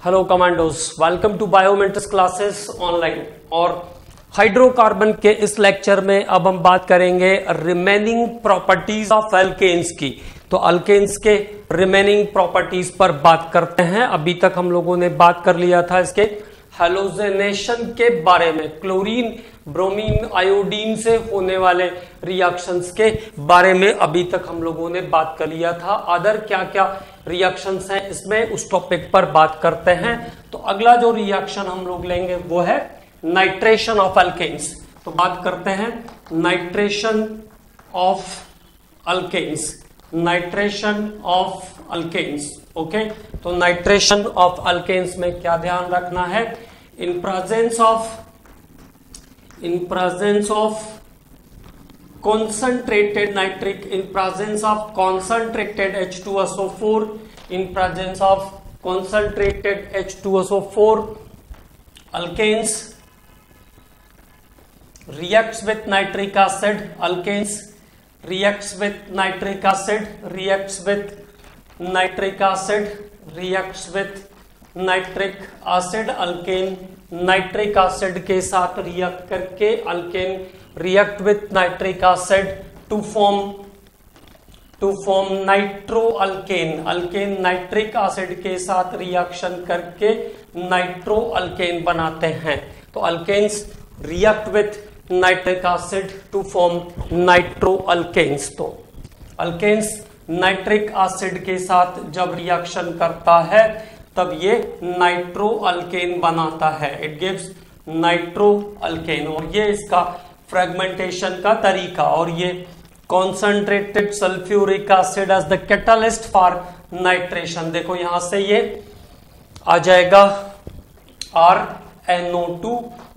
Hello commandos, welcome to biometrics classes online. और hydrocarbon के इस लेक्चर में अब हम बात करेंगे रिमेनिंग प्रॉपर्टीज ऑफ अल्केन्स की। तो अल्केन्स के रिमेनिंग प्रॉपर्टीज पर बात करते हैं। अभी तक हम लोगों ने बात कर लिया था इसके हैलोजेनेशन के बारे में, क्लोरीन ब्रोमीन आयोडीन से होने वाले रिएक्शंस के बारे में अभी तक हम लोगों ने बात कर लिया था। अदर क्या क्या रिएक्शंस हैं इसमें, उस टॉपिक पर बात करते हैं। तो अगला जो रिएक्शन हम लोग लेंगे वो है नाइट्रेशन ऑफ अल्केन्स। तो बात करते हैं nitration of alkanes, nitration of alkanes. Okay, तो नाइट्रेशन ऑफ अल्केन्स में क्या ध्यान रखना है? In presence of concentrated nitric, in presence of concentrated H2SO4, in presence of concentrated H2SO4, alkanes reacts with nitric acid, alkanes reacts with nitric acid, reacts with nitric acid, reacts with nitric acid. Alkane nitric acid के साथ react करके alkane react with nitric acid to form nitro alkane. Alkane nitric acid के साथ reaction करके nitro alkane बनाते हैं। तो alkanes react with nitric acid to form nitro alkanes. तो अल्केन्स नाइट्रिक एसिड के साथ जब रिएक्शन करता है तब ये नाइट्रो अल्केन बनाता है। It gives nitro alkane. और ये इसका फ्रेगमेंटेशन का तरीका। और ये concentrated sulphuric acid as the catalyst for nitration. देखो यहां से ये आ जाएगा RNO2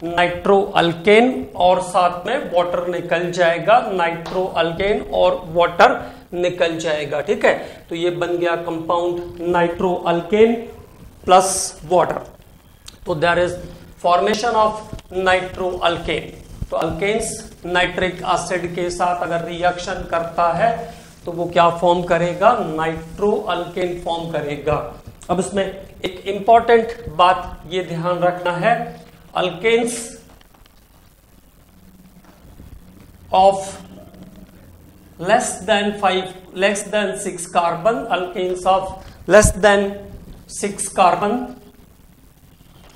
नाइट्रो अल्केन और साथ में वाटर निकल जाएगा, नाइट्रो अल्केन और वाटर निकल जाएगा। ठीक है, तो ये बन गया compound nitro alkane plus water. तो there is formation of nitro alkane. तो अल्केन्स नाइट्रिक एसिड के साथ अगर रिएक्शन करता है तो वो क्या फॉर्म करेगा? नाइट्रो अल्केन फॉर्म करेगा। अब इसमें एक इंपॉर्टेंट बात ये ध्यान रखना है, alkanes of less than 6 carbon, alkanes of less than 6 carbon,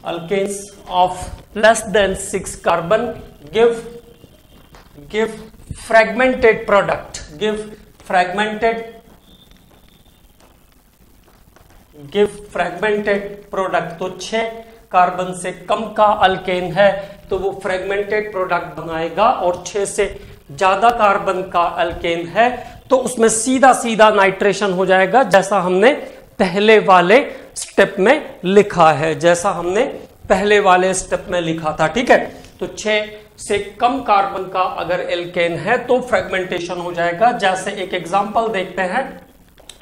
alkanes of less than 6 carbon give fragmented product, give fragmented product। तो 6 कार्बन से कम का अल्केन है तो वो फ्रेगमेंटेड प्रोडक्ट बनाएगा, और 6 से ज्यादा कार्बन का अल्केन है तो उसमें सीधा सीधा नाइट्रेशन हो जाएगा, जैसा हमने पहले वाले स्टेप में लिखा है, जैसा हमने पहले वाले स्टेप में लिखा था। ठीक है, तो 6 से कम कार्बन का अगर एल्केन है तो फ्रेगमेंटेशन हो जाएगा। जैसे एक एग्जांपल देखते हैं,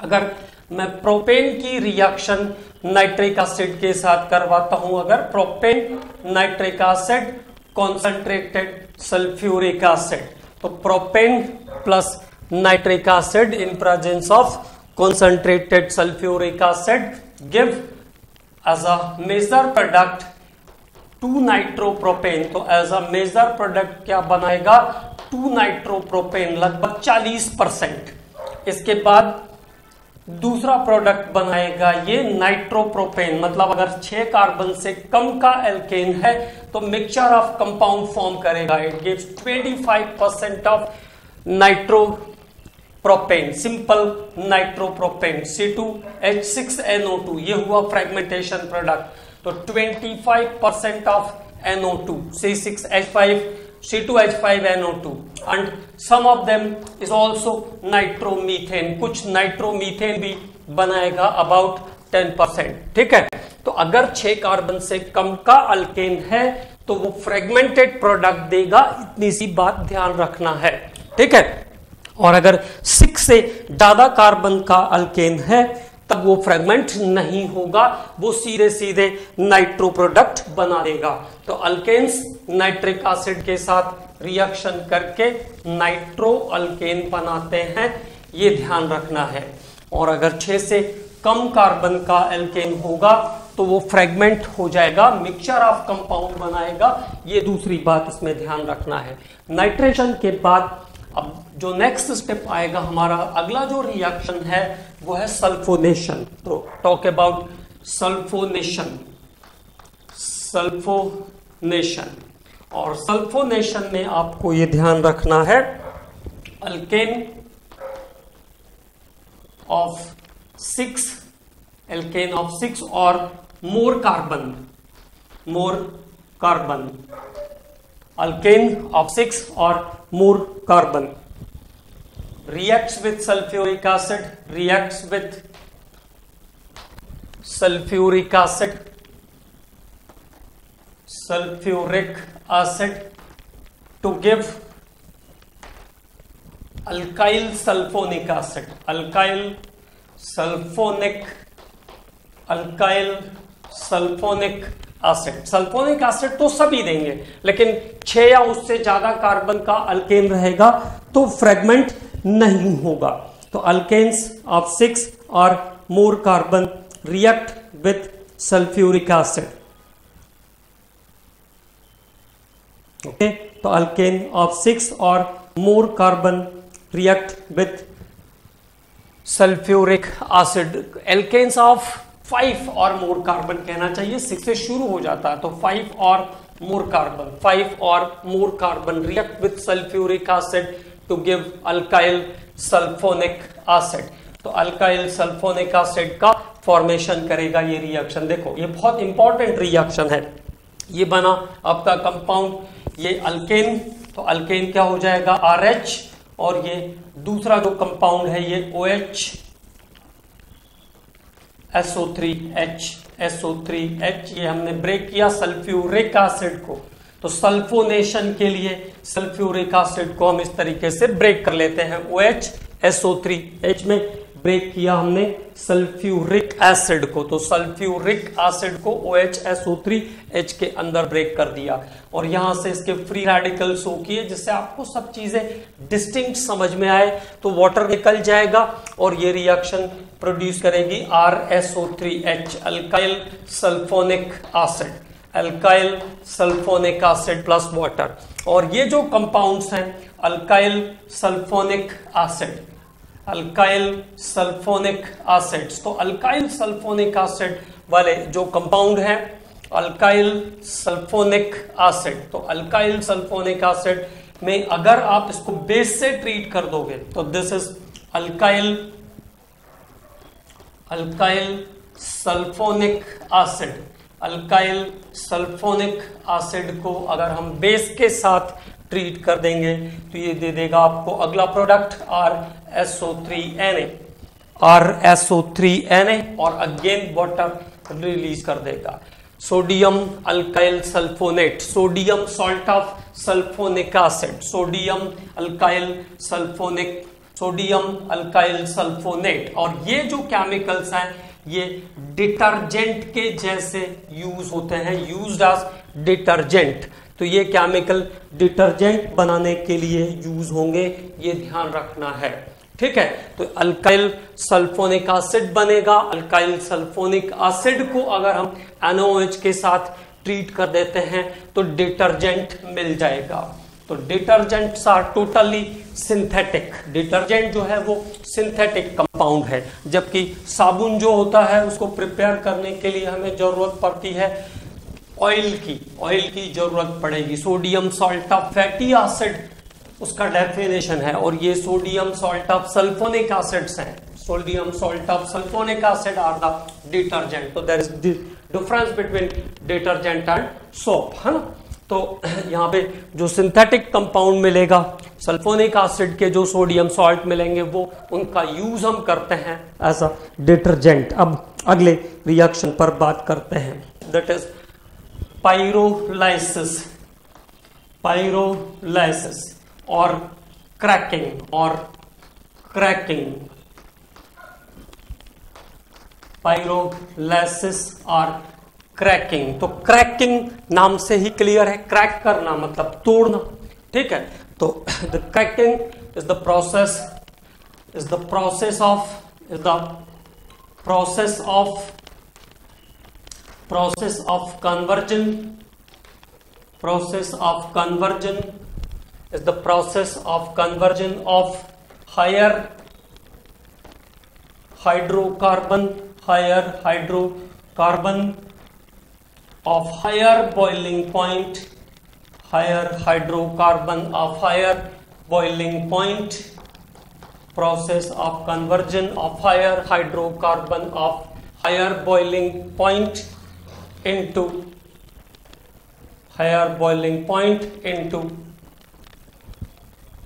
अगर मैं प्रोपेन की रिएक्शन नाइट्रिक एसिड के साथ करवाता हूं, अगर propane nitric acid concentrated sulphuric acid, तो propane plus nitric acid in presence of concentrated sulfuric acid give as a major product 2 nitropropane। तो as a major product क्या बनाएगा? 2 nitropropane, लगभग 40%। इसके बाद दूसरा प्रोडक्ट बनाएगा ये नाइट्रोप्रोपेन। मतलब अगर 6 कार्बन से कम का एल्केन है तो मिक्सचर ऑफ कंपाउंड फॉर्म करेगा। It gives 25% of nitro propane, simple nitropropane, C2H6NO2, ये हुआ फ्रेगमेंटेशन प्रोडक्ट। तो 25% of NO2, C6H5, C2H5NO2 and some of them is also nitromethane. कुछ नाइट्रोमीथेन भी बनाएगा, अबाउट 10%। ठीक है, तो अगर 6 कार्बन से कम का अल्केन है तो वो फ्रेगमेंटेड प्रोडक्ट देगा, इतनी सी बात ध्यान रखना है। ठीक है, और अगर 6 से ज्यादा कार्बन का अल्केन है तब वो फ्रेगमेंट नहीं होगा, वो सीधे सीधे नाइट्रो प्रोडक्ट बना देगा। तो अल्केन्स नाइट्रिक एसिड के साथ रिएक्शन करके नाइट्रो अल्केन बनाते हैं, ये ध्यान रखना है। और अगर 6 से कम कार्बन का एल्केन होगा तो वो फ्रेगमेंट हो जाएगा, मिक्सचर ऑफ कंपाउंड बनाएगा। ये दूसरी बात इसमें ध्यान रखना है। नाइट्रेशन के बाद अब जो नेक्स्ट स्टेप आएगा हमारा, अगला जो रिएक्शन है वो है सल्फोनेशन। तो टॉक अबाउट सल्फोनेशन। सल्फोनेशन, और सल्फोनेशन में आपको ये ध्यान रखना है, अल्केन ऑफ 6, एल्केन ऑफ 6 और मोर कार्बन, अल्केन ऑफ 6 और more carbon reacts with sulfuric acid, reacts with sulfuric acid to give alkyl sulfonic acid, alkyl sulfonic acid. Sulphonic acid तो सभी देंगे, लेकिन 6 या उससे ज्यादा कार्बन का अल्केन रहेगा तो फ्रेगमेंट नहीं होगा। तो अल्केन्स ऑफ 6 और more carbon react with sulphuric acid. Okay, तो अल्केन ऑफ 6 और more carbon react with sulphuric acid. Alkanes of 5 और मोर कार्बन कहना चाहिए, 6 से शुरू हो जाता है, तो 5 और more carbon react with sulphuric acid to give alkyl sulphonic acid. तो अल्काइल सल्फोनिक एसिड का फॉर्मेशन करेगा ये रिएक्शन। देखो ये बहुत इंपॉर्टेंट रिएक्शन है। ये बना आपका कंपाउंड, ये अल्केन, तो अल्केन क्या हो जाएगा RH, और ये दूसरा जो कंपाउंड है ये OH SO3H, ये हमने ब्रेक किया सल्फ्यूरिक एसिड को। तो सल्फोनेशन के लिए सल्फ्यूरिक एसिड को हम इस तरीके से ब्रेक कर लेते हैं, OH SO3H में ब्रेक किया हमने सल्फ्यूरिक एसिड को, तो सल्फ्यूरिक एसिड को OH SO3H के अंदर ब्रेक कर दिया, और यहां से इसके फ्री रेडिकल शो किए जिससे आपको सब चीजें डिस्टिंक्ट समझ में आए। तो वाटर निकल जाएगा और ये रिएक्शन प्रोड्यूस करेगी RSO3H, alkyl sulphonic acid, alkyl sulphonic acid plus water. और ये जो कंपाउंड्स हैं alkyl sulphonic acid, alkyl sulphonic acids, तो अल्काइल सल्फोनिक एसिड वाले जो कंपाउंड हैं अल्काइल सल्फोनिक एसिड, तो अल्काइल सल्फोनिक एसिड में अगर आप इसको बेस से ट्रीट कर दोगे तो this is alkyl sulphonic acid. Alkyl sulphonic acid को अगर हम बेस के साथ ट्रीट कर देंगे तो ये दे देगा आपको अगला प्रोडक्ट RSO3Na, और अगेन वाटर रिलीज कर देगा। Sodium alkyl sulphonate, sodium salt of sulphonic acid, sodium alkyl sulphonate. और ये जो केमिकल्स हैं ये डिटर्जेंट के जैसे यूज होते हैं, यूज्ड एज डिटर्जेंट। तो ये केमिकल डिटर्जेंट बनाने के लिए यूज होंगे, ये ध्यान रखना है, ठीक है। तो अल्काइल सल्फोनिक एसिड बनेगा। अल्काइल सल्फोनिक एसिड को अगर हम NaOH के साथ ट्रीट कर देते हैं तो डिटर्जेंट मिल जाएगा। तो detergents are totally synthetic. Detergent जो है वो सिंथेटिक कंपाउंड है, जबकि साबुन जो होता है उसको प्रिपेयर करने के लिए हमें जरूरत पड़ती है ऑयल की जरूरत पड़ेगी। Sodium salt of fatty acid उसका डेफिनेशन है, और ये sodium salt of sulphonic acids हैं। Sodium salt of sulphonic acid are the detergent. तो there is difference between detergent and soap, है ना। तो यहाँ पे जो सिंथेटिक कंपाउंड मिलेगा सल्फोनिक एसिड के, जो सोडियम सॉल्ट मिलेंगे, वो उनका यूज हम करते हैं एज अ डिटर्जेंट। अब अगले रिएक्शन पर बात करते हैं, दैट इज पाइरोलाइसिस और क्रैकिंग पाइरोलाइसिस और क्रैकिंग। तो क्रैकिंग नाम से ही क्लियर है, क्रैक करना मतलब तोड़ना, ठीक है। तो the cracking is the process of process of conversion is the process of conversion of higher hydrocarbon of higher boiling point, process of conversion of higher hydrocarbon of higher boiling point into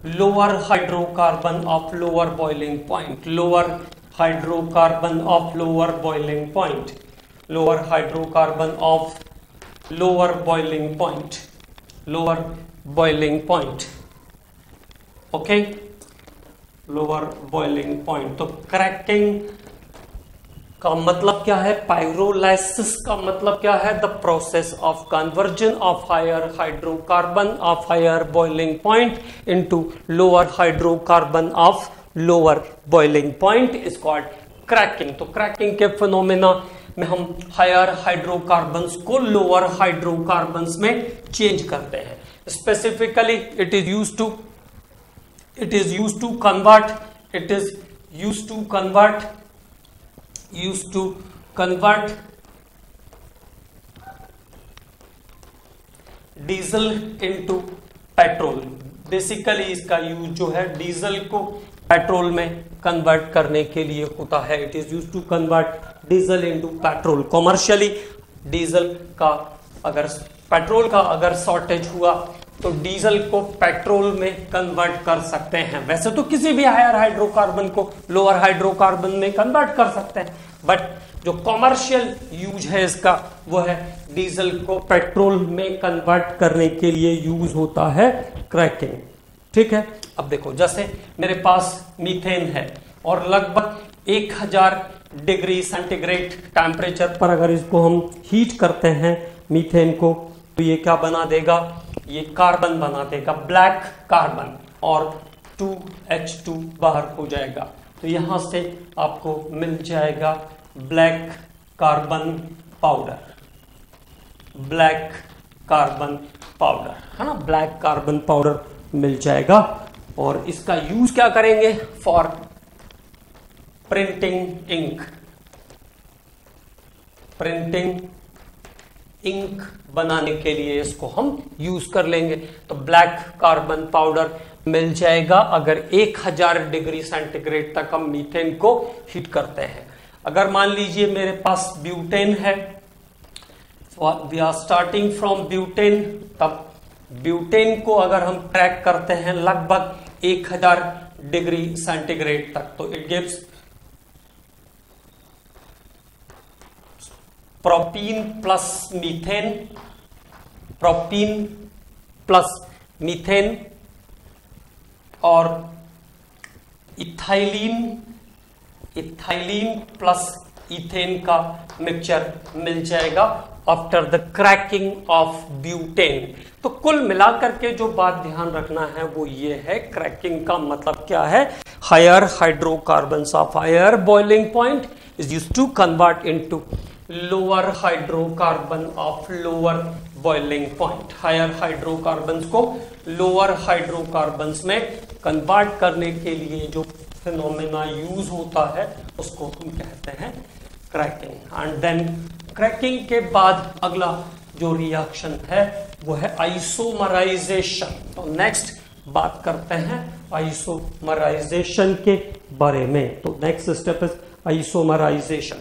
lower hydrocarbon of lower boiling point, lower hydrocarbon of lower boiling point, lower hydrocarbon of lower boiling point, lower boiling point, okay, lower boiling point. तो cracking का मतलब क्या है, pyrolysis का मतलब क्या है, the process of conversion of higher hydrocarbon of higher boiling point into lower hydrocarbon of lower boiling point is called cracking. तो क्रैकिंग के फिनोमेना में हम हायर हाइड्रोकार्बन्स को लोअर हाइड्रोकार्बन्स में चेंज करते हैं। Specifically it is used to convert diesel into petrol. Basically इसका use जो है डीजल को पेट्रोल में कन्वर्ट करने के लिए होता है। It is use to convert diesel into petrol. Commercially diesel का पेट्रोल का अगर शॉर्टेज हुआ तो डीजल को पेट्रोल में कन्वर्ट कर सकते हैं। वैसे तो किसी भी हायर हाइड्रोकार्बन को लोअर हाइड्रोकार्बन में कन्वर्ट कर सकते हैं, बट जो कॉमर्शियल यूज है इसका वो है डीजल को पेट्रोल में कन्वर्ट करने के लिए यूज होता है क्रैकिंग। ठीक है, अब देखो जैसे मेरे पास मीथेन है और लगभग 1000 डिग्री सेंटीग्रेड टेम्परेचर पर अगर इसको हम हीट करते हैं मीथेन को, तो ये क्या बना देगा, ये कार्बन बना देगा, ब्लैक कार्बन, और 2H2 बाहर हो जाएगा। तो यहां से आपको मिल जाएगा black carbon powder, black carbon powder, है ना, ब्लैक कार्बन पाउडर मिल जाएगा। और इसका यूज क्या करेंगे, for printing ink, printing ink बनाने के लिए इसको हम यूज कर लेंगे। तो ब्लैक कार्बन पाउडर मिल जाएगा अगर 1000 डिग्री सेंटीग्रेड तक हम मीथेन को हीट करते हैं। अगर मान लीजिए मेरे पास ब्यूटेन है, we are starting from butane, तब ब्यूटेन को अगर हम क्रैक करते हैं लगभग 1000 डिग्री सेंटीग्रेड तक, तो it gives propene plus methane, propene plus methane और इथाइलिन, इथाइलिन प्लस इथेन का मिक्सचर मिल जाएगा after the cracking of butane. तो कुल मिलाकर के जो बात ध्यान रखना है वो ये है, क्रैकिंग का मतलब क्या है, higher hydrocarbons of higher boiling point is used to convert into lower hydrocarbon of lower boiling point. Higher hydrocarbons को लोअर हाइड्रोकार्बन्स में कन्वर्ट करने के लिए जो फिनोमेना यूज होता है उसको हम कहते हैं क्रैकिंग। एंड देन क्रैकिंग के बाद अगला जो रिएक्शन है वो है आइसोमराइजेशन। तो नेक्स्ट बात करते हैं आइसोमराइजेशन के बारे में। तो next step is isomerisation.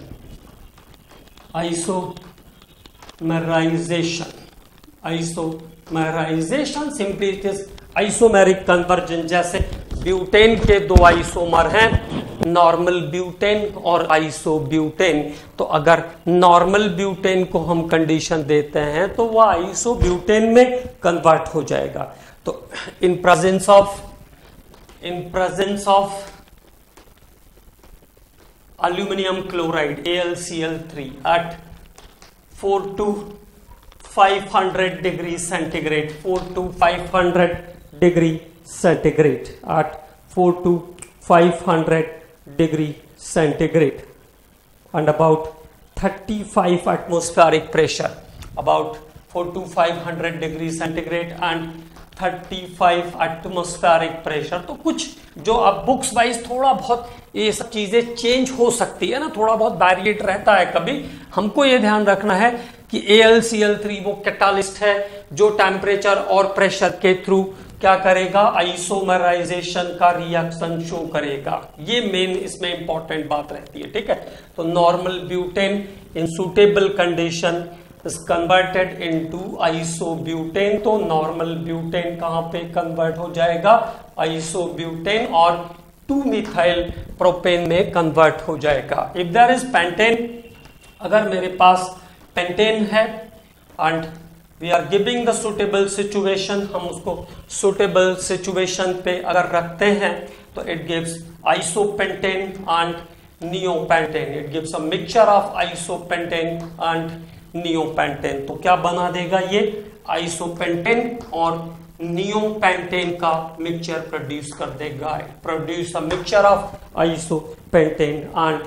Isomerisation simply it is isomeric conversion. जैसे ब्यूटेन के दो आइसोमर हैं, नॉर्मल ब्यूटेन और आइसोब्यूटेन। तो अगर नॉर्मल ब्यूटेन को हम कंडीशन देते हैं तो वह आइसोब्यूटेन में कन्वर्ट हो जाएगा। तो इन presence of aluminum chloride AlCl3 at 4 to 500 degree centigrade, 4 to 500 degree centigrade, at 4 to 500 degree centigrade, and about 35 atmospheric pressure, about 4 to 500 degree centigrade and 35 atmospheric pressure. तो कुछ जो अब बुक्स वाइज थोड़ा बहुत ये सब चीजें चेंज हो सकती है ना, थोड़ा बहुत वेरिएट रहता है कभी। हमको ये ध्यान रखना है कि AlCl3 वो कैटालिस्ट है जो टेम्परेचर और प्रेशर के थ्रू क्या करेगा, आइसोमराइजेशन का रिएक्शन शो करेगा। ये मेन इसमें इंपॉर्टेंट बात रहती है, ठीक है। तो normal butane in suitable condition is converted into isobutane. तो नॉर्मल ब्यूटेन कहां पे कन्वर्ट हो जाएगा, आइसोब्यूटेन, और 2-मिथाइल प्रोपेन में कन्वर्ट हो जाएगा। इफ देयर इज पेंटेन, अगर मेरे पास पेंटेन है and we are giving the suitable situation, हम उसको सुटेबल सिचुएशन पे अगर रखते हैं तो it gives isopentane and neopentane. It gives a mixture of isopentane and neopentane. तो क्या बना देगा ये, आइसोपेंटेन और नियोपेंटेन का मिक्सचर प्रोड्यूस कर देगा। Produce a mixture of isopentane and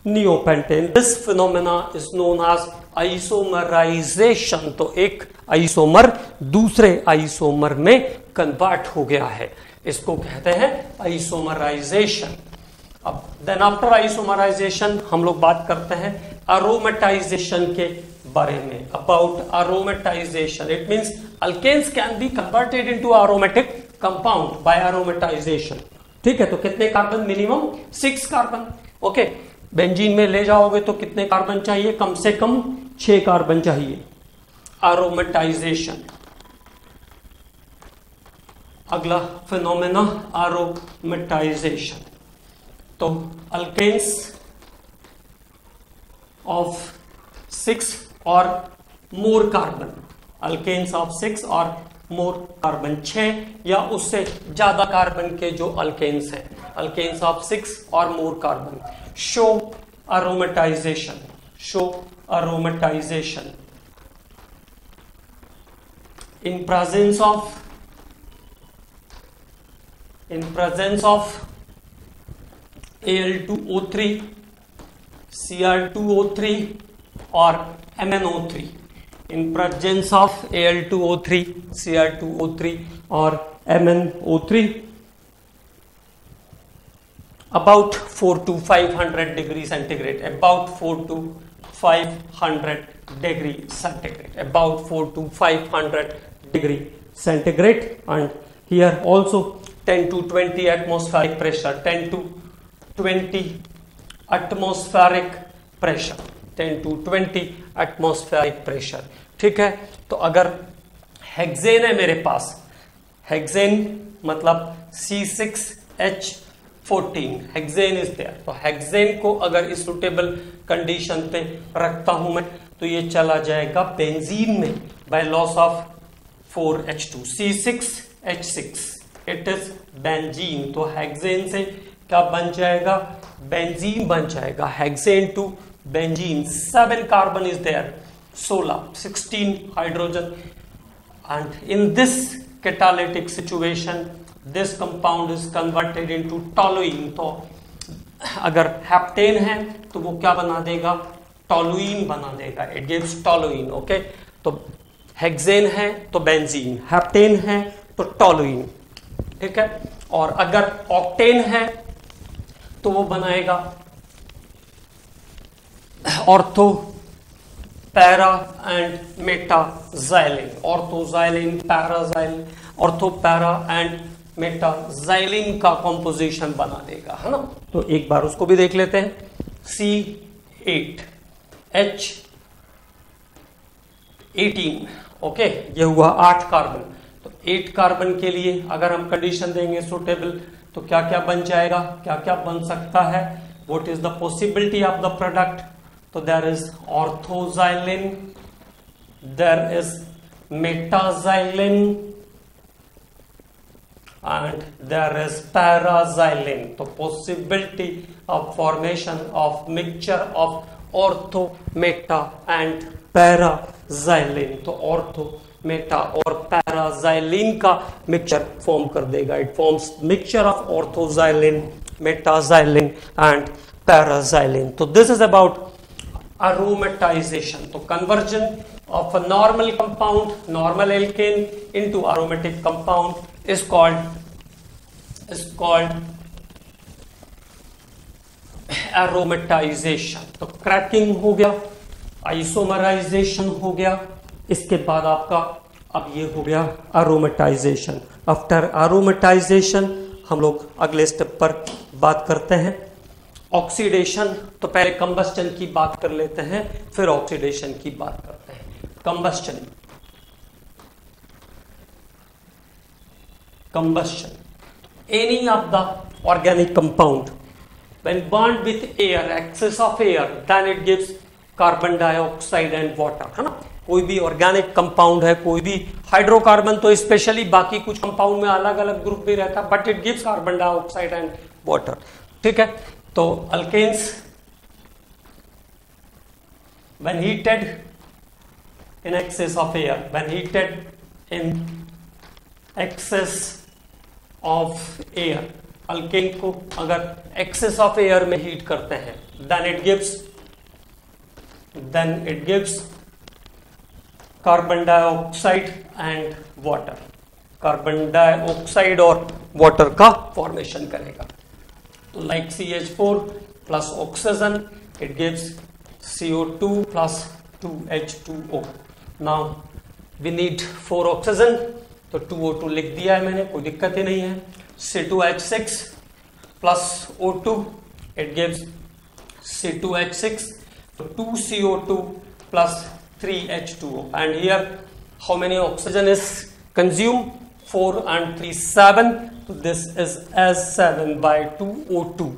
neopentane. This phenomena is known as isomerisation. तो एक आइसोमर दूसरे आइसोमर में कन्वर्ट हो गया है, इसको कहते हैं आइसोमराइजेशन। अब देन आफ्टर आइसोमराइजेशन हम लोग बात करते हैं अरोमेटाइजेशन के बारे में। About aromatization, it means alkanes can be converted into aromatic compound by aromatization, ठीक है। तो कितने carbon, minimum 6 carbon, okay. Benzene में ले जाओगे तो कितने कार्बन चाहिए, कम से कम 6 कार्बन चाहिए। एरोमेटाइजेशन, अगला फिनोमेना एरोमेटाइजेशन। तो अल्केन्स ऑफ 6 और मोर कार्बन, अल्केन्स ऑफ 6 और मोर कार्बन, 6 या उससे ज्यादा कार्बन के जो अल्केन्स हैं, अल्केन्स ऑफ 6 और more carbon, show aromatization, show aromatization in presence of Al2O3, Cr2O3 और MnO3, in presence of Al2O3, Cr2O3 और MnO3 about 4 to 500 degree centigrade, about 4 to 500 degree centigrade, about 4 to 500 degree centigrade, and here also 10 to 20 atmospheric pressure, 10 to 20 atmospheric pressure, 10 to 20 atmospheric pressure, ठीक है। तो अगर hexane है मेरे पास, hexane मतलब C6H14, hexane is there. तो hexane को अगर इस सुटेबल कंडीशन पे रखता हूं मैं तो ये चला जाएगा बेंजीन में by loss of 4H2, C6H6, it is benzene. तो हेक्सेन से क्या बन जाएगा, बेंजीन बन जाएगा। Hexane to benzene, 7 carbon is there, 16 hydrogen, and in this catalytic situation this compound is converted into toluene. तो अगर हेप्टेन है तो वो क्या बना देगा, टोलुइन बना देगा, इट गिव्स टोलुइन, ओके। तो हेक्सेन है तो बेंजीन, हेप्टेन है तो टोलुइन, ठीक है। और अगर ऑक्टेन है तो वो बनाएगा ortho para and metaxylene, orthoxylene, paraxylene, ortho para and metaxylene का कॉम्पोजिशन बना देगा, है ना। तो एक बार उसको भी देख लेते हैं। C8H18, ओके, ये हुआ 8 कार्बन। तो 8 कार्बन के लिए अगर हम कंडीशन देंगे सुटेबल तो क्या क्या बन जाएगा, क्या क्या बन सकता है, what is the possibility of the product. तो there is orthoxylene, there is metaxylene and there is paraxylin. तो possibility of formation of mixture of ortho, meta and paraxylin. तो ortho, meta और paraxylin का mixture form कर देगा. It forms mixture of orthoxylin, metaxylin and paraxylin. तो this is about aromatization. तो conversion of a normal compound, normal alkane into aromatic compound is called aromatization. तो cracking हो गया, isomerization हो गया, इसके बाद आपका अब ये हो गया aromatization. आफ्टर aromatization हम लोग अगले स्टेप पर बात करते हैं ऑक्सीडेशन. तो पहले कंबस्टन की बात कर लेते हैं, फिर ऑक्सीडेशन की बात करते हैं. Combustion any of the organic compound when bond with air, excess of air, then it gives carbon dioxide and water, है ना. कोई भी ऑर्गेनिक कंपाउंड है, कोई भी हाइड्रोकार्बन तो स्पेशली, बाकी कुछ कंपाउंड में अलग अलग ग्रुप भी रहता है, but it gives carbon dioxide and water. ठीक है. तो alkanes when heated in excess of air, when heated in excess of air, अल्केन को अगर एक्सेस ऑफ एयर में हीट करते हैं, then it gives carbon dioxide and water. Carbon dioxide और वाटर का फॉर्मेशन करेगा. तो like CH4 plus oxygen, it gives CO2 plus 2H2O. Now we need 4 oxygen, तो 2O2 लिख दिया है मैंने, कोई दिक्कत ही नहीं है. C2H6 plus O2, it gives C2H6, so 2CO2 plus 3H2O. And here how many oxygen is consumed? 4 and 3 7, so this is as 7 by 2O2.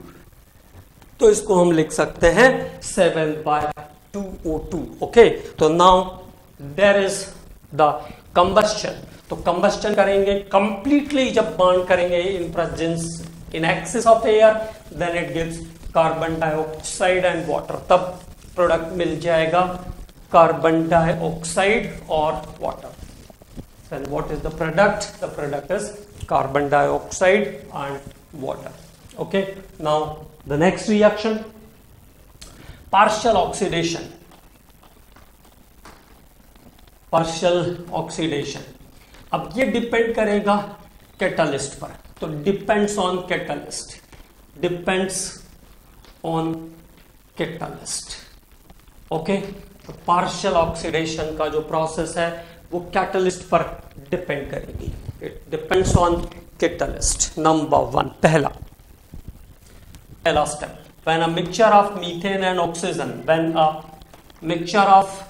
तो इसको हम लिख सकते हैं 7 by 2O2. ओके. तो now there is the combustion. तो combustion करेंगे completely, जब बर्न करेंगे in presence in excess of air, then it gives carbon dioxide and water. तब प्रोडक्ट मिल जाएगा कार्बन डाइऑक्साइड और water. Then what is the product? The product is carbon dioxide and water. Okay. Now the next reaction, partial oxidation. Partial oxidation, अब ये depend करेगा catalyst पर. तो depends on catalyst, depends on catalyst. Okay. तो partial oxidation का जो process है वो कैटलिस्ट पर डिपेंड करेगी. It depends on catalyst. Number 1, पहला step, when a mixture of methane and oxygen, when a mixture of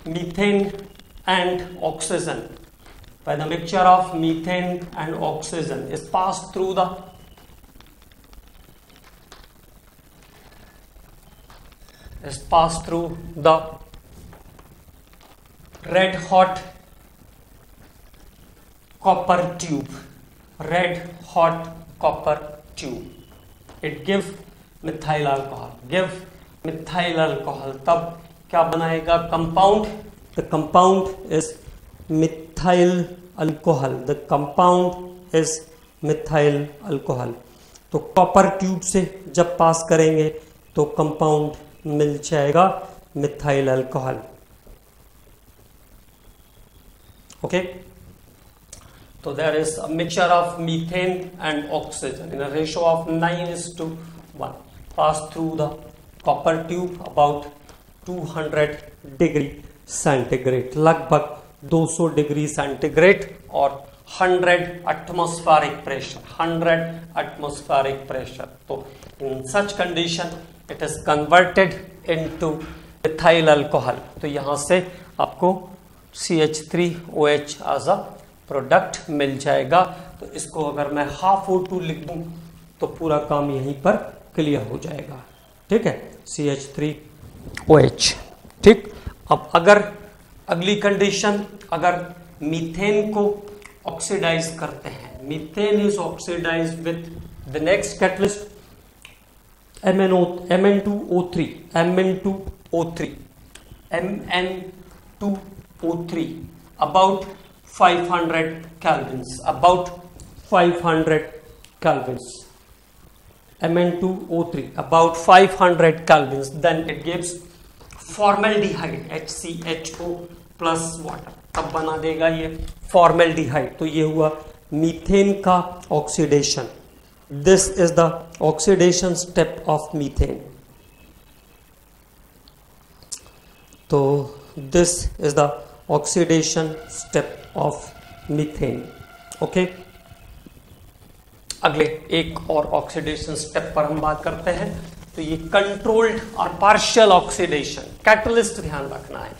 methane and oxygen, when a mixture of methane and oxygen is passed through the red hot copper tube, it give methyl alcohol. तब क्या बनाएगा compound? The compound is methyl alcohol. The compound is methyl alcohol. तो copper tube से जब pass करेंगे तो compound मिल जाएगा मिथाइल अल्कोहल. ओके. तो there is a mixture of methane and oxygen in a ratio of 9:1 pass through the copper tube about 200 degree centigrade, लगभग 200 degree centigrade और 100 एटमॉस्फेरिक प्रेशर. तो in such condition it is converted into methyl alcohol. तो यहां से आपको CH3OH as a product मिल जाएगा. तो इसको अगर मैं हाफ O2 लिख दूं तो पूरा काम यहीं पर क्लियर हो जाएगा. ठीक है. CH3OH. ठीक. अब अगर अगली कंडीशन, अगर मीथेन को ऑक्सीडाइज करते हैं, methane is oxidise with the next catalyst MN2O3 about 500 kelvins, Mn2O3 about 500 kelvins, then it gives formaldehyde HCHO plus water, तब बना देगा ये formaldehyde। तो ये हुआ मीथेन का oxidation. This is the oxidation step of methane. तो this is the oxidation step of methane. Okay, अगले एक और ऑक्सीडेशन स्टेप पर हम बात करते हैं। तो ये कंट्रोल्ड और पार्शियल ऑक्सीडेशन, कैटलिस्ट ध्यान रखना है।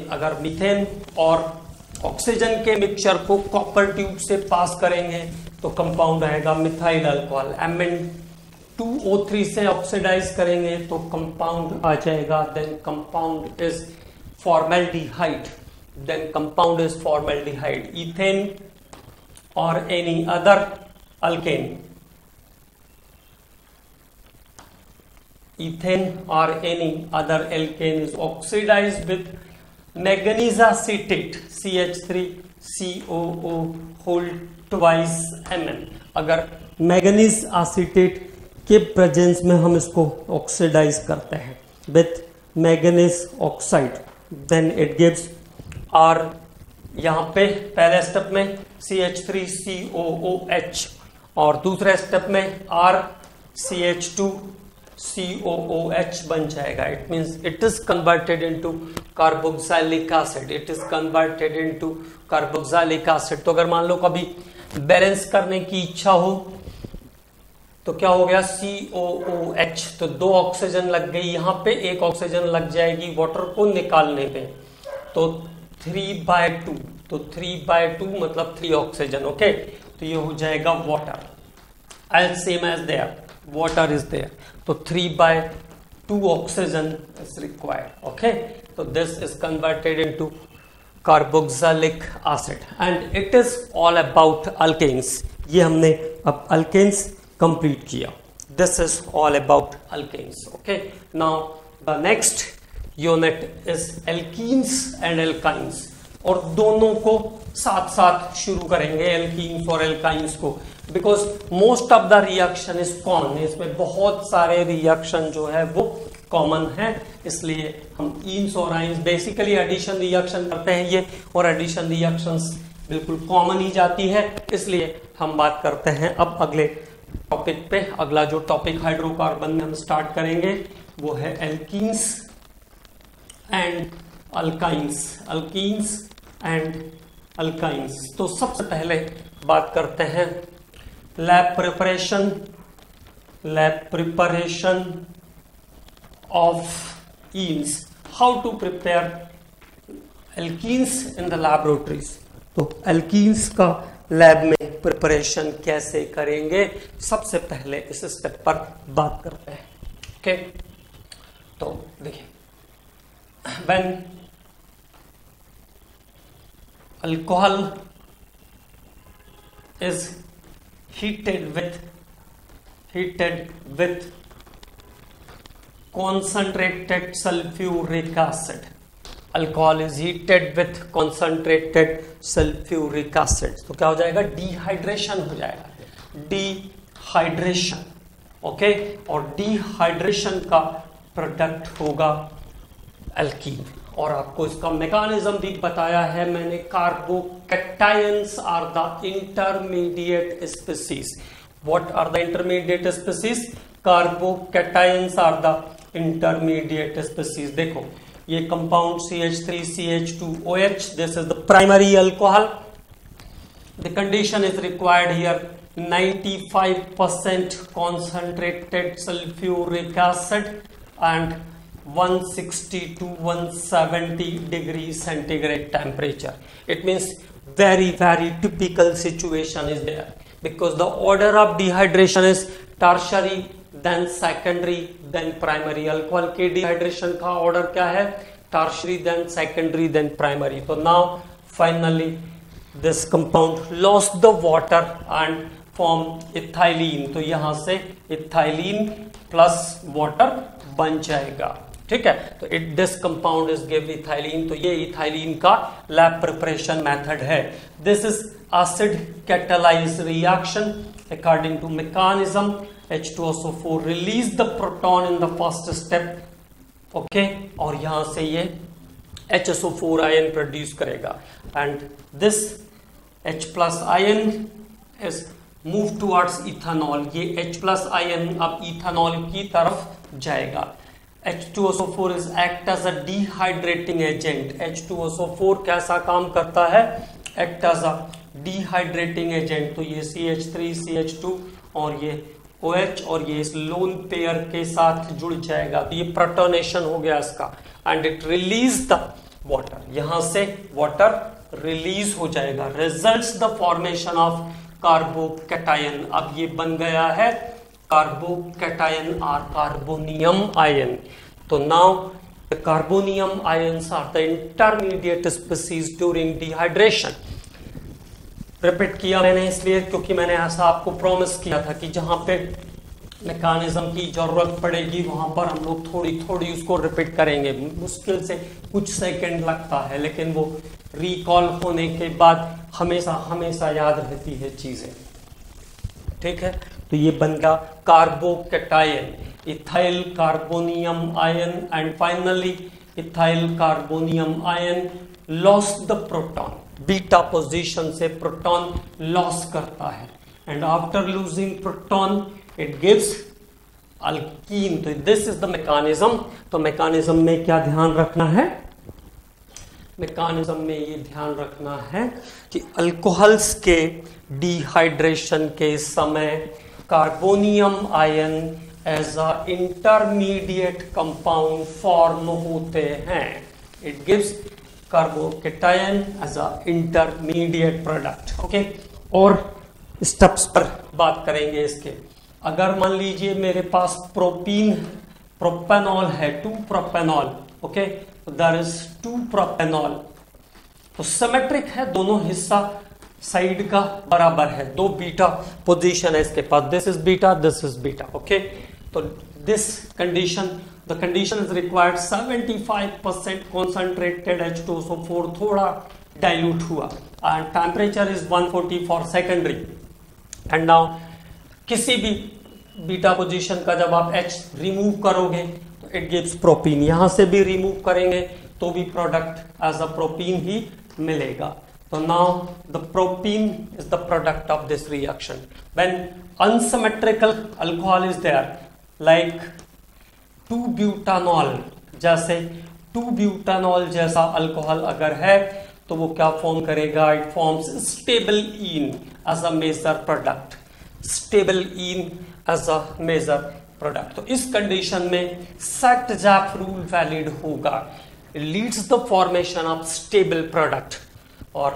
अगर मीथेन और ऑक्सीजन के मिक्सचर को कॉपर ट्यूब से पास करेंगे तो कंपाउंड आएगा मिथाइल अल्कोहल। Mn2O3 से ऑक्सीडाइज करेंगे तो कंपाउंड आ जाएगा, then compound is formaldehyde, then compound is formaldehyde. Ethane और any other alkane, ethane or any other alkane is oxidized with manganese acetate CH3COO whole twice Mn। अगर manganese acetate के presence में हम इसको ऑक्सीडाइज करते हैं with manganese oxide, then it gives और यहाँ पे पहले स्टेप में CH3COOH और दूसरे स्टेप में RCH2COOH बन जाएगा। It means it is converted into carboxylic acid, it is converted into carboxylic acid. तो अगर मान लो कभी बैलेंस करने की इच्छा हो तो क्या हो गया COOH, तो 2 ऑक्सीजन लग गई, यहाँ पे 1 ऑक्सीजन लग जाएगी वाटर को निकालने पे, तो 3/2, तो 3/2 मतलब 3 ऑक्सीजन। ओके, तो ये हो जाएगा water, as same as there water is there, तो 3/2 ऑक्सीजन इज रिक्वायर्ड। ओके, तो this is converted into carboxylic acid and it is all about alkanes. ये हमने अब अल्केन्स कंप्लीट किया। This is all about alkanes. Okay, now the next unit is alkenes and alkynes, और दोनों को साथ साथ शुरू करेंगे, एल्कीन्स और एल्काइंस को, because most of the reaction is common. इसमें बहुत सारे रिएक्शन जो है वो कॉमन है, इसलिए हम ईन्स और आइंस बेसिकली एडिशन रिएक्शन करते हैं ये, और एडिशन रिएक्शंस बिल्कुल कॉमन ही जाती है, इसलिए हम बात करते हैं अब अगले टॉपिक पे। अगला जो टॉपिक हाइड्रोकार्बन में हम स्टार्ट करेंगे वो है alkenes and alkynes, alkenes and alkynes. तो सबसे पहले बात करते हैं lab preparation of enes, how to prepare alkenes in the laboratories. तो एल्कीन्स का लैब में प्रिपरेशन कैसे करेंगे, सबसे पहले इस स्टेप पर बात करते हैं। ओके, तो देखिए, when alcohol is heated with concentrated sulfuric acid, alcohol is heated with concentrated sulfuric acid, तो क्या हो जाएगा, डिहाइड्रेशन हो जाएगा, डिहाइड्रेशन। ओके, और डिहाइड्रेशन का प्रोडक्ट होगा एल्कीन, और आपको इसका मैकेनिज्म भी बताया है मैंने। Carbocations are the intermediate species. What are the intermediate species? Carbocations are the intermediate species. देखो, ये compound CH3CH2OH, this is the primary alcohol. The condition is required here 95% concentrated sulfuric acid and 160 to 170 degree centigrade temperature. It means very typical situation is there, because the order of dehydration is tertiary, then secondary, then primary. Alcohol के dehydration का order क्या है? tertiary, then secondary, then primary. So now finally this compound lost the water and form ethylene. तो यहां से ethylene plus water बन जाएगा, ठीक है। तो this compound is give ethylene, तो ये इथाइलिन का लैब प्रिपरेशन मेथड है। This is acid catalyse reaction according to mechanism H2SO4 release the proton in the first step, okay, और यहां से ये HSO4 आयन प्रोड्यूस करेगा and this H plus ion is move towards ethanol. ये H plus ion अब ethanol की तरफ जाएगा। H2SO4 is act as a dehydrating agent। H2SO4 कैसा काम करता है? Act as a dehydrating agent। तो ये CH3 CH2 और ये OH और ये इस लोन पेयर के साथ जुड़ जाएगा, तो ये प्रोटोनेशन हो गया इसका and it release the water. यहां से वाटर रिलीज हो जाएगा, results the formation of carbocation. अब ये बन गया है कार्बोकैटायन और कार्बोनियम आयन। तो now the carbonium ions are the intermediate species during dehydration. Repeat किया मैंने इसलिए क्योंकि मैंने ऐसा आपको प्रॉमिस किया था कि जहां पे मैकेनिज्म की जरूरत पड़ेगी वहां पर हम लोग थोड़ी थोड़ी उसको रिपीट करेंगे। मुश्किल से कुछ सेकंड लगता है, लेकिन वो रिकॉल होने के बाद हमेशा हमेशा याद रहती है चीजें, ठीक है। तो ये बन गया carbocation, ethyl carbonium ion and finally ethyl carbonium ion lost the proton. Beta position से प्रोटॉन लॉस करता है and after losing proton it gives alkyne. तो दिस इज द मैकेनिज्म। तो मैकेनिज्म में क्या ध्यान रखना है? मैकेनिज्म में ये ध्यान रखना है कि अल्कोहल्स के डिहाइड्रेशन के समय carbonium ion as a intermediate compound form होते हैं। It gives carbocation as a intermediate product, okay. और स्टेप्स पर बात करेंगे इसके। अगर मान लीजिए मेरे पास प्रोपेनॉल है, 2 propanol, okay, there is 2 propanol. तो सिमेट्रिक है, दोनों हिस्सा साइड का बराबर है, 2 बीटा पोजीशन है इसके पास, this is beta, this is beta, okay. तो this condition, the condition is required 75% concentrated H2SO4 थोड़ा डाइल्यूट हुआ and temperature is 140 for secondary. And now किसी भी बीटा पोजीशन का जब आप H रिमूव करोगे तो इट गिव्स प्रोपीन। यहां से भी रिमूव करेंगे तो भी प्रोडक्ट एज अ प्रोपीन ही मिलेगा। तो now the propene is the product of this reaction. When unsymmetrical alcohol is there like two butanol, जैसे 2-ब्यूटानॉल जैसा अल्कोहल अगर है तो वो क्या फॉर्म करेगा? It forms stable ene as a major product, stable ene as a major product. तो इस कंडीशन में सेट-जैप रूल वैलिड होगा, it leads the formation of stable product. और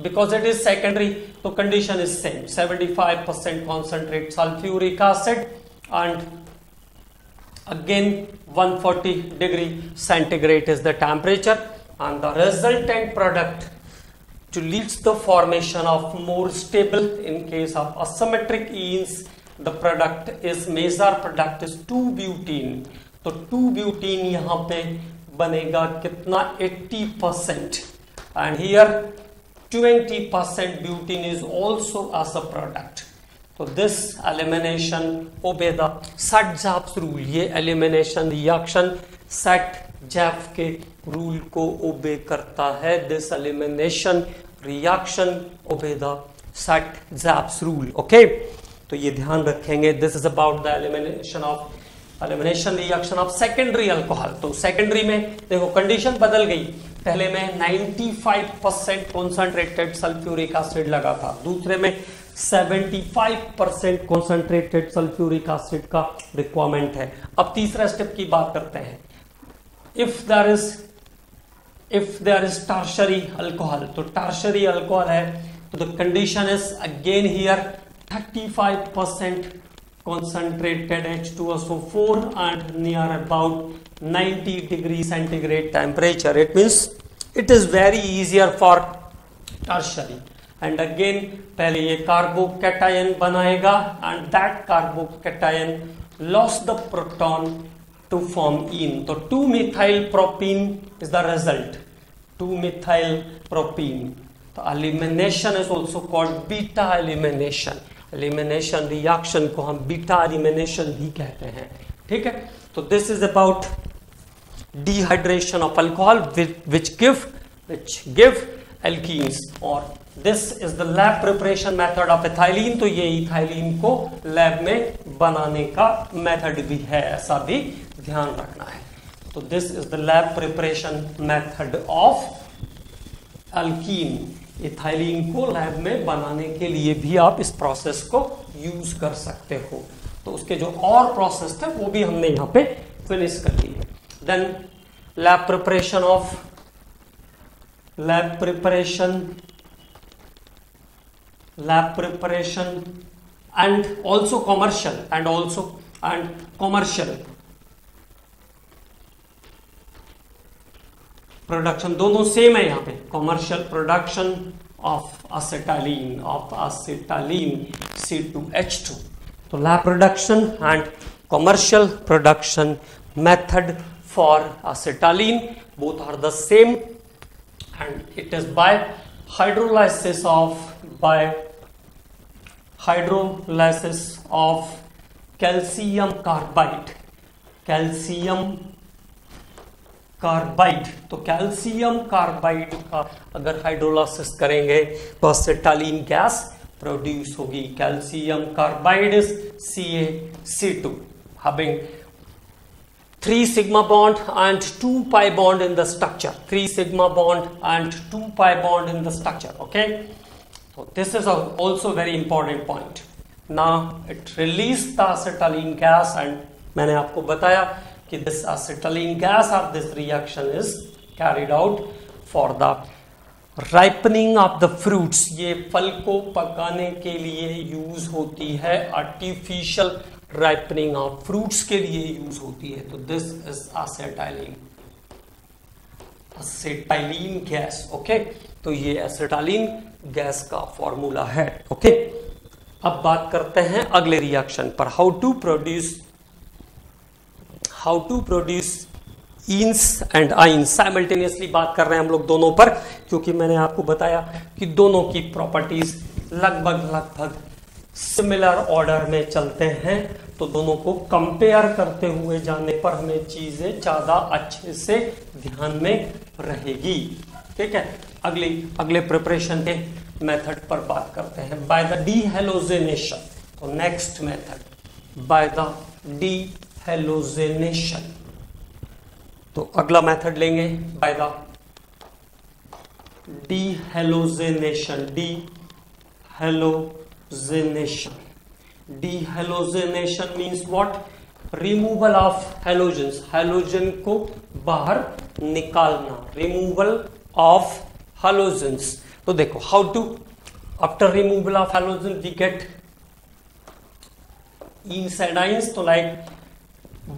बिकॉज इट इज सेकेंडरी तो condition is same, 75% concentrate sulphuric acid and again 140 degree centigrade is the temperature and the resultant product to leads the formation of more stable in case of asymmetric enes the product is major product is 2-butene। तो 2-butene यहां पे बनेगा कितना? 80% and here 20% butene is also as a product। तो this elimination obey the set-JAP rule. ये elimination reaction set-JAP के rule को ओबे करता है। This elimination reaction obey the set-JAP rule, okay. तो ये ध्यान रखेंगे। This is about the elimination reaction of secondary alcohol. तो सेकेंडरी में देखो कंडीशन बदल गई, पहले में 95% कॉन्सेंट्रेटेड सल्फ्यूरिक एसिड लगा था, दूसरे में 75% कॉन्सेंट्रेटेड सल्फ्यूरिक एसिड का रिक्वायरमेंट है। अब तीसरा स्टेप की बात करते हैं। If there is tertiary alcohol, तो टर्शरी अल्कोहल है तो the condition is again here 35% concentrated H2SO4 and near about 90 degree centigrade temperature. It means it is very easier for tertiary. And again पहले ये carbocation बनाएगा and that carbocation lost the proton to form ene. तो 2-methyl propene is the result. 2-methyl propene. तो elimination is also called beta elimination. Elimination reaction को हम beta elimination भी कहते हैं, ठीक है। तो this is about dehydration of alcohol which give alkenes, और this is the lab preparation method of ethylene. तो ये इथाइलिन को लैब में बनाने का मेथड भी है, ऐसा भी ध्यान रखना है। तो this is the lab preparation method of alkyne. Ethylene को लैब में बनाने के लिए भी आप इस प्रोसेस को यूज कर सकते हो। तो उसके जो और प्रोसेस थे वो भी हमने यहाँ पे फिनिश कर लिए। Then lab preparation and also commercial production, दोनों सेम है यहाँ पे। Commercial production of acetylene C2H2। तो lab production and commercial production method for acetylene both are the same, and it is by hydrolysis of calcium carbide। तो calcium carbide का अगर hydrolysis करेंगे तो असेटालीन गैस प्रोड्यूस होगी। Calcium carbide is CaC2 having 3 sigma bond and 2 pi bond in the structure, 3 sigma bond and 2 pi bond in the structure, okay. So this is also very important point. Now it released the acetylene gas, and मैंने आपको बताया कि this acetylene gas of this reaction is carried out for the ripening of the fruits। ये फल को पकाने के लिए यूज होती है, आर्टिफिशियल राइपनिंग ऑफ फ्रूट्स के लिए यूज होती है। तो this is acetylene gas, okay. तो ये एसिटाइलिन गैस का फॉर्मूला है, ओके। अब बात करते हैं अगले रिएक्शन पर, how to produce enes and ynes. Simultaneously बात कर रहे हैं हम लोग दोनों पर, क्योंकि मैंने आपको बताया कि दोनों की प्रॉपर्टीज लगभग सिमिलर ऑर्डर में चलते हैं। तो दोनों को कंपेयर करते हुए जाने पर हमें चीजें ज्यादा अच्छे से ध्यान में रहेगी, ठीक है। अगले प्रिपरेशन के मेथड पर बात करते हैं, बाय द डीहेलोजिनेशन। तो next method by the dehalogenation. तो अगला मेथड लेंगे by the dehalogenation. Dehalogenation means what? Removal of halogens, halogen को बाहर निकालना, removal of halogens। तो देखो how to, after removal of halogen we get ins and ines। तो like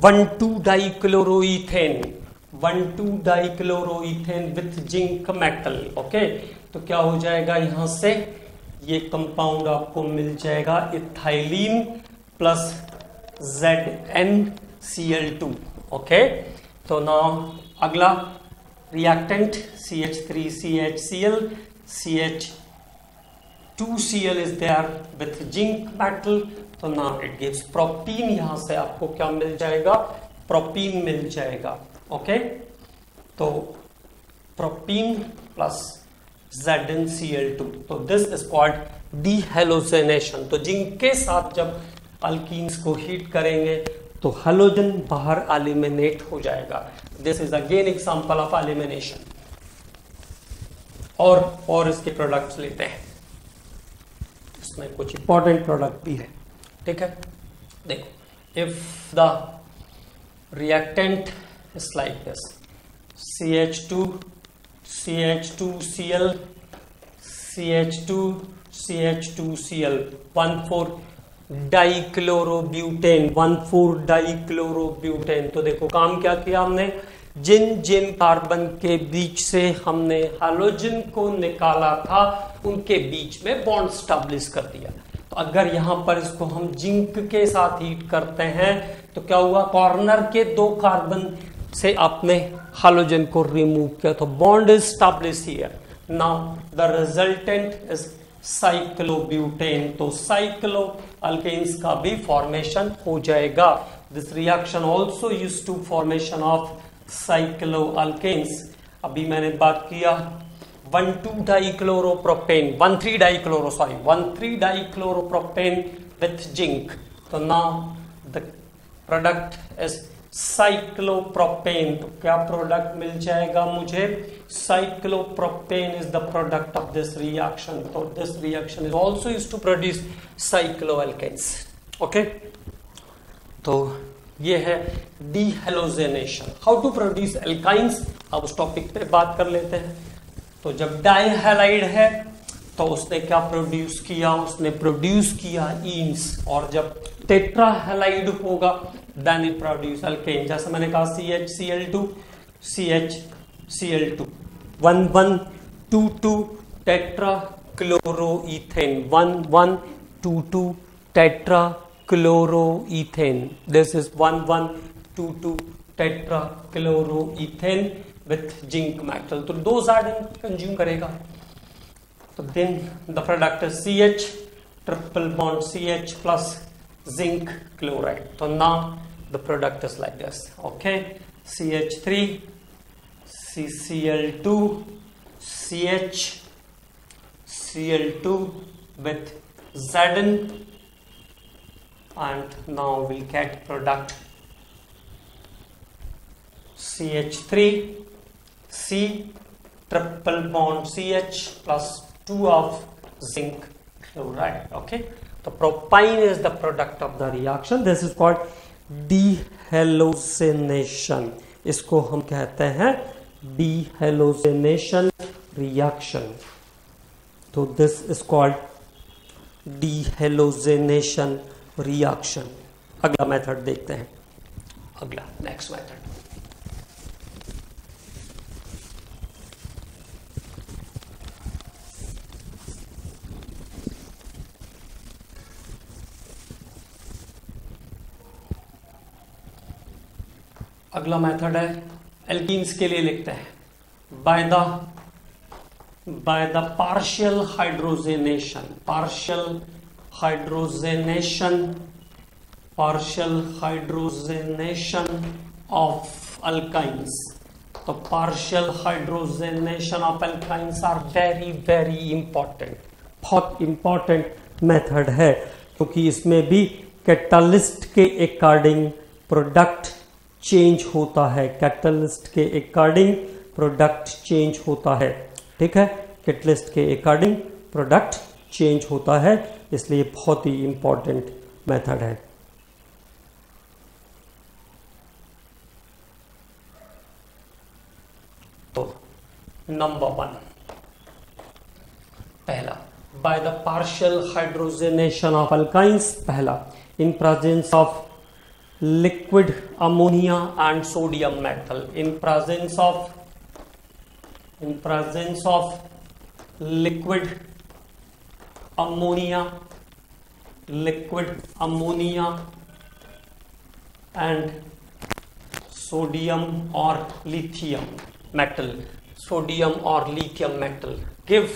1,2-dichloroethane with zinc metal, okay. तो क्या हो जाएगा यहाँ से, ये कंपाउंड आपको मिल जाएगा इथाइलिन प्लस ZnCl2, ओके। तो नाउ अगला reactant CH3CHCl, CH2Cl is there with zinc metal. तो नाउ इट गिव्स प्रोपीन। यहां से आपको क्या मिल जाएगा, प्रोपीन मिल जाएगा, ओके। तो प्रोपीन प्लस ZnCl2। तो दिस इज कॉल्ड डीहेलोजिनेशन। तो जिंक के साथ जब अल्कीन्स को हीट करेंगे तो हेलोजन बाहर एलिमिनेट हो जाएगा। This is again example of elimination. और इसके प्रोडक्ट्स लेते हैं, इसमें कुछ इंपॉर्टेंट प्रोडक्ट भी है, ठीक है। देखो, if the reactant is like this, CH2Cl, CH2Cl 1,4-dichlorobutane। तो देखो काम क्या किया हमने, जिन कार्बन के बीच से हमने हाइड्रोजन को निकाला था उनके बीच में बॉन्ड स्टैब्लिश कर दिया। तो अगर यहां पर इसको हम जिंक के साथ हीट करते हैं तो क्या हुआ, कॉर्नर के 2 कार्बन से आपने हाइड्रोजन को रिमूव किया, तो bond is establish here. Now the resultant is cyclobutane, तो साइक्लो अल्केन्स का भी फॉर्मेशन हो जाएगा। This reaction also use to formation of cyclo alkanes. अभी मैंने बात किया 1,2-डाइक्लोरोप्रोपेन 1,3-डाइक्लोरोप्रोपेन विथ जिंक, तो now the product is cyclopropane. तो क्या प्रोडक्ट मिल जाएगा मुझे? Cyclopropane is the product of this reaction. तो this reaction is also used to produce cycloalkanes. Okay, तो ये है डीहेलोजेनेशन। हाउ टू प्रोड्यूस एल्काइंस, अब उस टॉपिक पे बात कर लेते हैं। तो जब डाइहैलाइड है तो उसने क्या प्रोड्यूस किया? उसने प्रोड्यूस किया ईन्स। और जब टेट्राहैलाइड होगा देन इट प्रोड्यूस अल्केन। जैसे मैंने कहा CHCl2 CHCl2 1122 tetrachloroethane 1122 tetrachloroethane. This is 1122 tetrachloroethane with zinc metal. तो दो ज़ाइडन कंज्यूम करेगा, तो then the product is CH triple bond CH plus zinc chloride. So now the product is like this. Okay, CH3 CCl2 CH Cl2 with Zn, and now we'll get product CH3 C triple bond CH plus 2 of zinc chloride. Okay, the propyne is the product of the reaction. This is called dehalogenation. इसको हम कहते हैं dehalogenation reaction. तो this is called dehalogenation reaction. अगला method देखते हैं। अगला next method, अगला मेथड है एल्कीन्स के लिए लिखते हैं by the partial hydrogenation of alkynes. तो partial hydrogenation of alkynes are very very important, बहुत इंपॉर्टेंट मेथड है, क्योंकि इसमें भी कैटलिस्ट के अकॉर्डिंग प्रोडक्ट चेंज होता है। कैटलिस्ट के अकॉर्डिंग प्रोडक्ट चेंज होता है, ठीक है, कैटलिस्ट के अकॉर्डिंग प्रोडक्ट चेंज होता है, इसलिए बहुत ही इंपॉर्टेंट मेथड है। तो नंबर 1 पहला, by the partial hydrogenation of alkynes, पहला in presence of liquid ammonia and sodium metal, in presence of liquid ammonia and sodium or lithium metal, give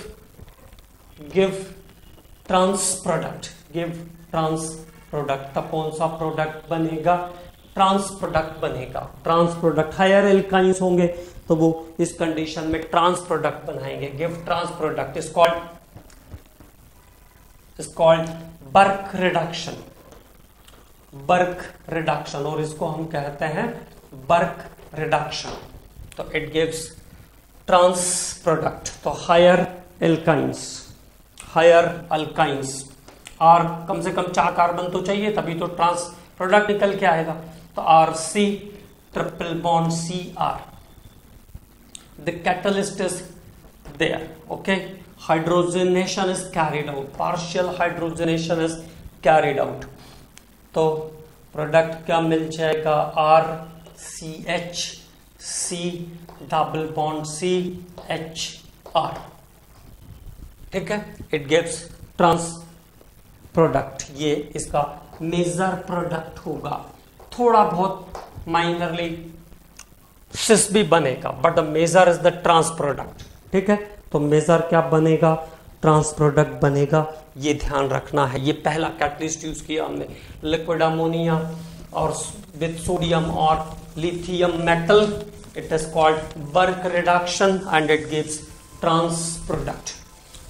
trans product, तब कौन सा प्रोडक्ट बनेगा? Trans product बनेगा। Trans product higher alkynes होंगे तो वो इस कंडीशन में ट्रांस प्रोडक्ट बनाएंगे। Give trans product is called Birch reduction, और इसको हम कहते हैं बर्क रिडक्शन। तो इट गिव्स ट्रांस प्रोडक्ट। तो हायर अल्काइंस और कम से कम 4 कार्बन तो चाहिए, तभी तो ट्रांस प्रोडक्ट निकल के आएगा। तो RC triple bond CR, the catalyst is there. Okay, hydrogenation is carried out, partial hydrogenation is carried out. तो प्रोडक्ट क्या मिल जाएगा? RCH C double bond CHR, ठीक है, इट गिव्स ट्रांस प्रोडक्ट। ये इसका मेजर प्रोडक्ट होगा। थोड़ा बहुत माइनरली सिस भी बनेगा, but the major is the trans product, ठीक है। तो मेजर क्या बनेगा? ट्रांस प्रोडक्ट बनेगा, ये ध्यान रखना है। ये पहला कैटलिस्ट यूज किया हमने, लिक्विड अमोनिया और विद सोडियम और lithium metal, it is called वर्क reduction and it gives trans product.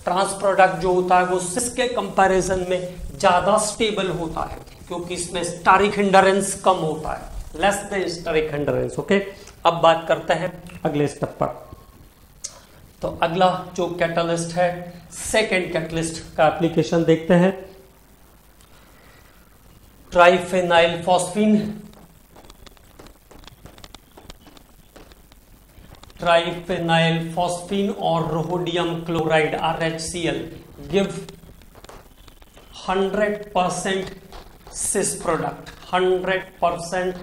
Trans product जो होता है वो सिस के कंपैरिजन में ज्यादा स्टेबल होता है, क्योंकि इसमें स्टेरिक हिंडरेंस कम होता है, less than steric hindrance. Okay, अब बात करते हैं अगले स्टेप पर। तो अगला जो कैटलिस्ट है, सेकेंड कैटलिस्ट का एप्लीकेशन देखते हैं। ट्राइफेनाइल फॉस्फीन, ट्राइफेनाइल फॉस्फीन और rhodium chloride RHCl give 100% cis product, 100%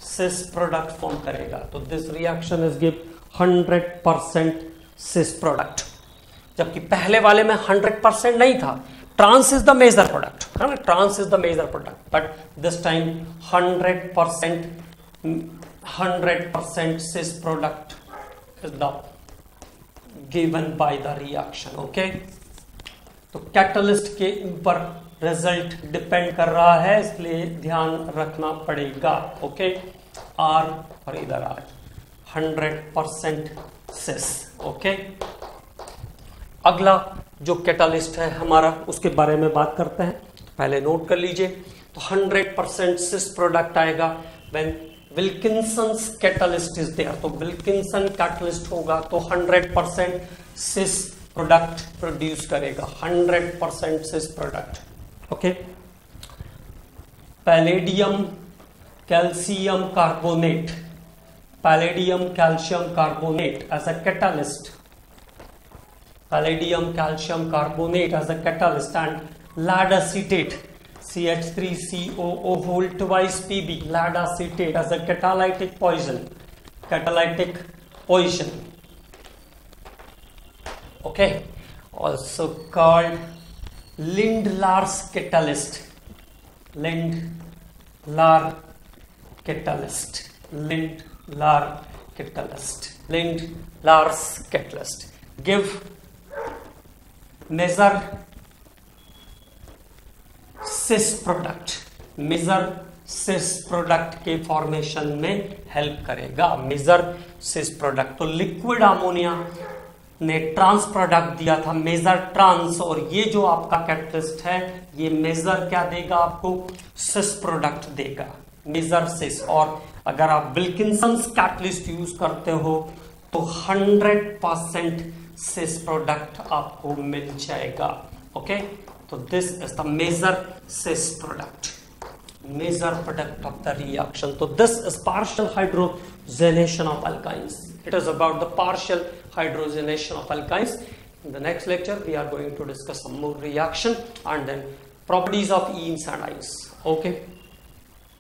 cis product form करेगा। तो this reaction is give 100% cis product, जबकि पहले वाले में 100% नहीं था। Trans is the major product, है ना, trans is the major product, but this time 100% cis product is the given by the reaction. Okay, तो कैटलिस्ट के ऊपर रिजल्ट डिपेंड कर रहा है, इसलिए ध्यान रखना पड़ेगा। ओके, आर और इधर आर 100% सिस। ओके, अगला जो कैटलिस्ट है हमारा, उसके बारे में बात करते हैं। पहले नोट कर लीजिए, तो 100% सिस प्रोडक्ट आएगा when Wilkinson's catalyst is there. तो विल्किंसन कैटलिस्ट होगा तो 100% सिस प्रोडक्ट प्रोड्यूस करेगा, 100% cis product. Okay, palladium calcium carbonate, palladium calcium carbonate as a catalyst, palladium calcium carbonate as a catalyst and lead acetate CH3COO whole twice Pb, lead acetate as a catalytic poison, catalytic poison. Okay, also called Lindlar's catalyst, Lindlar catalyst, Lindlar catalyst, Lindlar's catalyst give measure sis product, major sis product के formation में help करेगा, major सिस product. तो liquid ammonia ने trans product दिया था, major trans, और ये जो आपका कैटलिस्ट है ये मेजर क्या देगा आपको, सिस प्रोडक्ट देगा, मेजर सिस। और अगर आप विल्किंसन्स कैटलिस्ट यूज करते हो तो 100% सिस प्रोडक्ट आपको मिल जाएगा। Okay, so this is the major cis product, major product of the reaction. So this is partial hydrogenation of alkynes. It is about the partial hydrogenation of alkynes. In the next lecture we are going to discuss some more reaction and then properties of enes and ines. Okay.